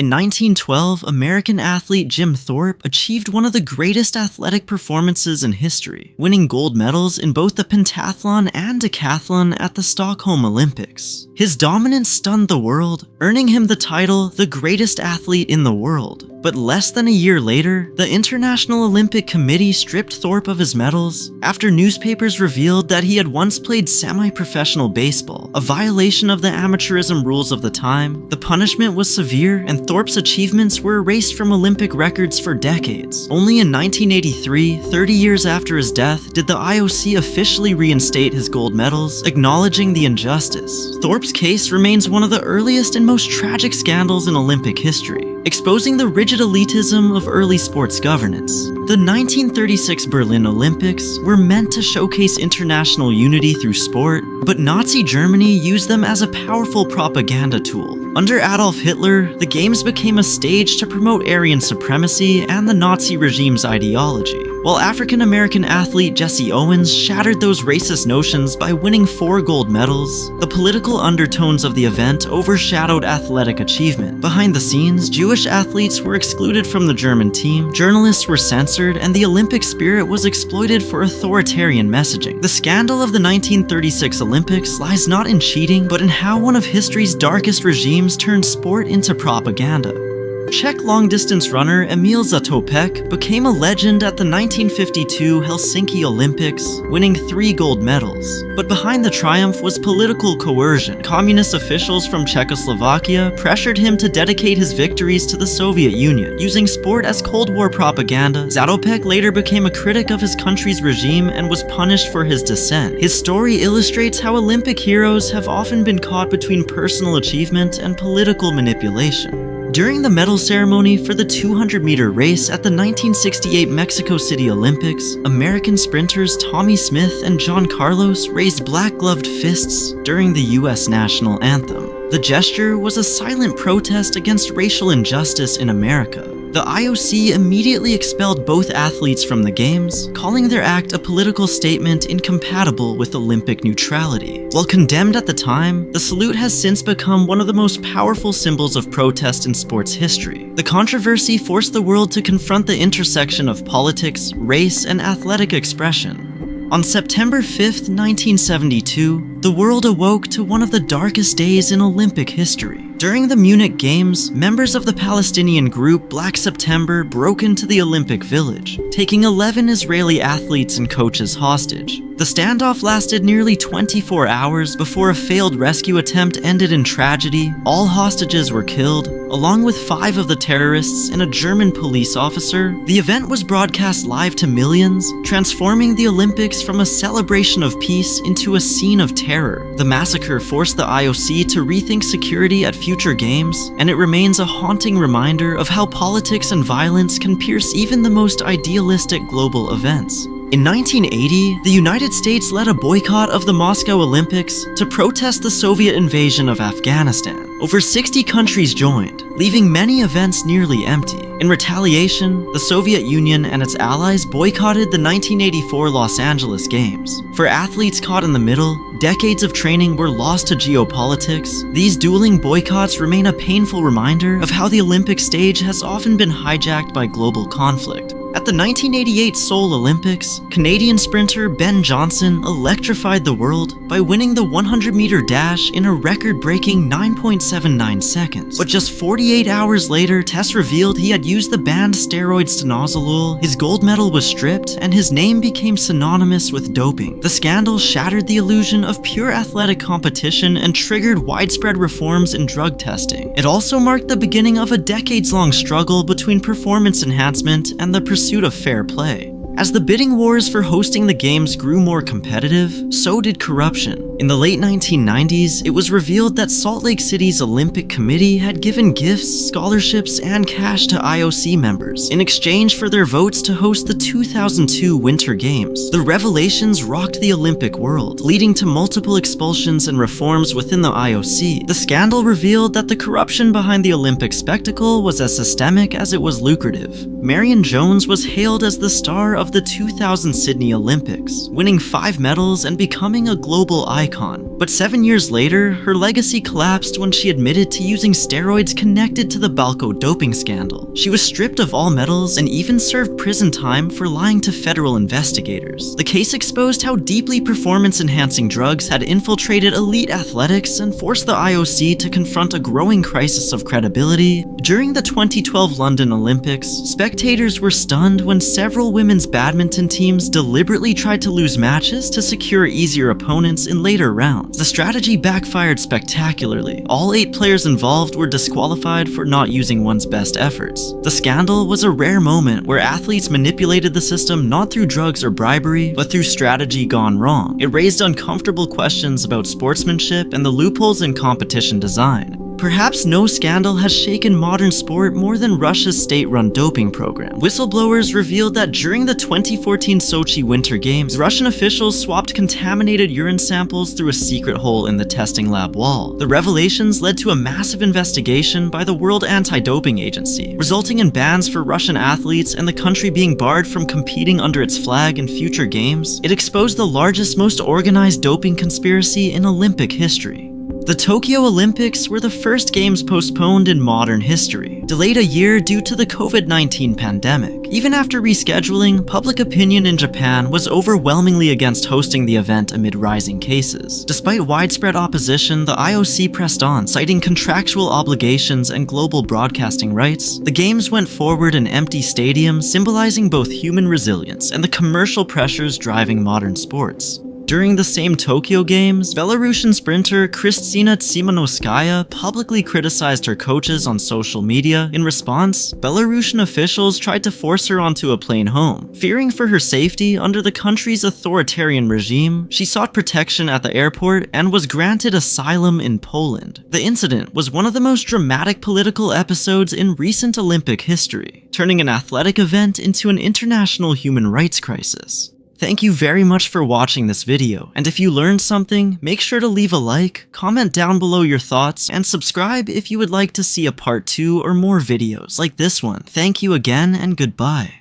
In 1912, American athlete Jim Thorpe achieved one of the greatest athletic performances in history, winning gold medals in both the pentathlon and decathlon at the Stockholm Olympics. His dominance stunned the world, earning him the title the greatest athlete in the world. But less than a year later, the International Olympic Committee stripped Thorpe of his medals after newspapers revealed that he had once played semi-professional baseball, a violation of the amateurism rules of the time. The punishment was severe, and Thorpe's achievements were erased from Olympic records for decades. Only in 1983, 30 years after his death, did the IOC officially reinstate his gold medals, acknowledging the injustice. Thorpe's case remains one of the earliest and most tragic scandals in Olympic history, exposing the rigid elitism of early sports governance. The 1936 Berlin Olympics were meant to showcase international unity through sport, but Nazi Germany used them as a powerful propaganda tool. Under Adolf Hitler, the Games became a stage to promote Aryan supremacy and the Nazi regime's ideology, while African-American athlete Jesse Owens shattered those racist notions by winning 4 gold medals. The political undertones of the event overshadowed athletic achievement. Behind the scenes, Jewish athletes were excluded from the German team, journalists were censored, and the Olympic spirit was exploited for authoritarian messaging. The scandal of the 1936 Olympics lies not in cheating, but in how one of history's darkest regimes turned sport into propaganda. Czech long-distance runner Emil Zatopek became a legend at the 1952 Helsinki Olympics, winning 3 gold medals. But behind the triumph was political coercion. Communist officials from Czechoslovakia pressured him to dedicate his victories to the Soviet Union. Using sport as Cold War propaganda, Zatopek later became a critic of his country's regime and was punished for his dissent. His story illustrates how Olympic heroes have often been caught between personal achievement and political manipulation. During the medal ceremony for the 200-meter race at the 1968 Mexico City Olympics, American sprinters Tommy Smith and John Carlos raised black-gloved fists during the U.S. national anthem. The gesture was a silent protest against racial injustice in America. The IOC immediately expelled both athletes from the Games, calling their act a political statement incompatible with Olympic neutrality. While condemned at the time, the salute has since become one of the most powerful symbols of protest in sports history. The controversy forced the world to confront the intersection of politics, race, and athletic expression. On September 5, 1972, the world awoke to one of the darkest days in Olympic history. During the Munich Games, members of the Palestinian group Black September broke into the Olympic Village, taking 11 Israeli athletes and coaches hostage. The standoff lasted nearly 24 hours before a failed rescue attempt ended in tragedy. All hostages were killed, along with 5 of the terrorists and a German police officer. The event was broadcast live to millions, transforming the Olympics from a celebration of peace into a scene of terror. The massacre forced the IOC to rethink security at future games, and it remains a haunting reminder of how politics and violence can pierce even the most idealistic global events. In 1980, the United States led a boycott of the Moscow Olympics to protest the Soviet invasion of Afghanistan. Over 60 countries joined, leaving many events nearly empty. In retaliation, the Soviet Union and its allies boycotted the 1984 Los Angeles Games. For athletes caught in the middle, decades of training were lost to geopolitics. These dueling boycotts remain a painful reminder of how the Olympic stage has often been hijacked by global conflict. At the 1988 Seoul Olympics, Canadian sprinter Ben Johnson electrified the world by winning the 100-meter dash in a record-breaking 9.79 seconds. But just 48 hours later, tests revealed he had used the banned steroid stanozolol, his gold medal was stripped, and his name became synonymous with doping. The scandal shattered the illusion of pure athletic competition and triggered widespread reforms in drug testing. It also marked the beginning of a decades-long struggle between performance enhancement and the pursuit of fair play. As the bidding wars for hosting the Games grew more competitive, so did corruption. In the late 1990s, it was revealed that Salt Lake City's Olympic Committee had given gifts, scholarships, and cash to IOC members in exchange for their votes to host the 2002 Winter Games. The revelations rocked the Olympic world, leading to multiple expulsions and reforms within the IOC. The scandal revealed that the corruption behind the Olympic spectacle was as systemic as it was lucrative. Marion Jones was hailed as the star of the 2000 Sydney Olympics, winning 5 medals and becoming a global icon. But 7 years later, her legacy collapsed when she admitted to using steroids connected to the Balco doping scandal. She was stripped of all medals and even served prison time for lying to federal investigators. The case exposed how deeply performance-enhancing drugs had infiltrated elite athletics and forced the IOC to confront a growing crisis of credibility. During the 2012 London Olympics, spectators were stunned when several women's badminton teams deliberately tried to lose matches to secure easier opponents in later rounds. The strategy backfired spectacularly. All 8 players involved were disqualified for not using one's best efforts. The scandal was a rare moment where athletes manipulated the system not through drugs or bribery, but through strategy gone wrong. It raised uncomfortable questions about sportsmanship and the loopholes in competition design. Perhaps no scandal has shaken modern sport more than Russia's state-run doping program. Whistleblowers revealed that during the 2014 Sochi Winter Games, Russian officials swapped contaminated urine samples through a secret hole in the testing lab wall. The revelations led to a massive investigation by the World Anti-Doping Agency, resulting in bans for Russian athletes and the country being barred from competing under its flag in future games. It exposed the largest, most organized doping conspiracy in Olympic history. The Tokyo Olympics were the first games postponed in modern history, delayed a year due to the COVID-19 pandemic. Even after rescheduling, public opinion in Japan was overwhelmingly against hosting the event amid rising cases. Despite widespread opposition, the IOC pressed on, citing contractual obligations and global broadcasting rights. The games went forward in empty stadiums, symbolizing both human resilience and the commercial pressures driving modern sports. During the same Tokyo Games, Belarusian sprinter Kristina Tsimanouskaya publicly criticized her coaches on social media. In response, Belarusian officials tried to force her onto a plane home. Fearing for her safety under the country's authoritarian regime, she sought protection at the airport and was granted asylum in Poland. The incident was one of the most dramatic political episodes in recent Olympic history, turning an athletic event into an international human rights crisis. Thank you very much for watching this video, and if you learned something, make sure to leave a like, comment down below your thoughts, and subscribe if you would like to see a part 2 or more videos like this one. Thank you again, and goodbye.